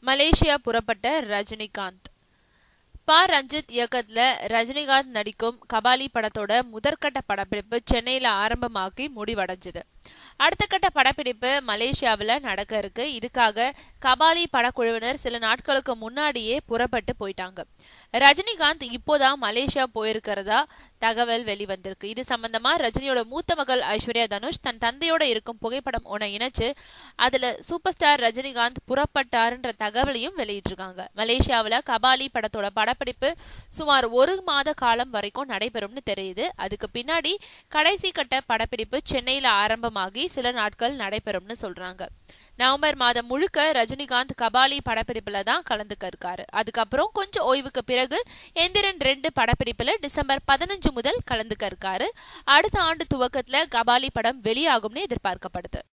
Malaysia புறப்பட்ட ரஜினிகாந்த். ரஞ்சித் இயக்கத்துல ரஜினிகாந்த் நடிக்கும் கபாலி படத்தோட முதற்கட்ட படப்பிடிப்பு சென்னையில ஆரம்பமாகி முடிவடைஞ்சது. அடுத்த கட்ட படப்பிடிப்பு மலேசியாவில் நடக்க இருக்கு. இதுக்காக கபாலி படக்குழுவினர் சில நாட்களுக்கு முன்னாடியே புறப்பட்டு போயிட்டாங்க. ரஜினிகாந்த் இப்போதான் மலேசியா போயிருக்கிறதா தகவல் வெளிவந்திருக்கு. இது சம்பந்தமா ரஜினியோட மூத்த மகள் ஐஸ்வர்யா தனுஷ் தன் தந்தையோட இருக்கும் புகைப்படம் ஒன்றை இணைச்சு அதுல சூப்பர் ஸ்டார் ரஜினிகாந்த் புறப்பட்டாருன்ற தகவலையும் வெளியிட்டிருக்காங்க. மலேசியாவில் கபாலி படத்தோட படப்பிடிப்பு சுமார் 1 மாத காலம் வரைக்கும் நடைபெறும்னு தெரியுது. அதுக்கு பின்னாடி கடைசி கட்ட படப்பிடிப்பு சென்னையில ஆரம்பமாகி சில நாட்கள் நடைபெறும்னு சொல்றாங்க. நவம்பர் மாதம் முழுக்க ரஜினிகாந்த் கபாலி படப்பிடிப்புல தான் கலந்துக்க இருக்காரு. அதுக்கப்புறம் கொஞ்சம் ஓய்வுக்கு பிறகு எந்திரன் 2 படப்பிடிப்புல டிசம்பர் 15 முதல் கலந்துக்க இருக்காரு. அடுத்த ஆண்டு துவக்கத்துல கபாலி படம் வெளியாகும்னு எதிர்பார்க்கப்படுது.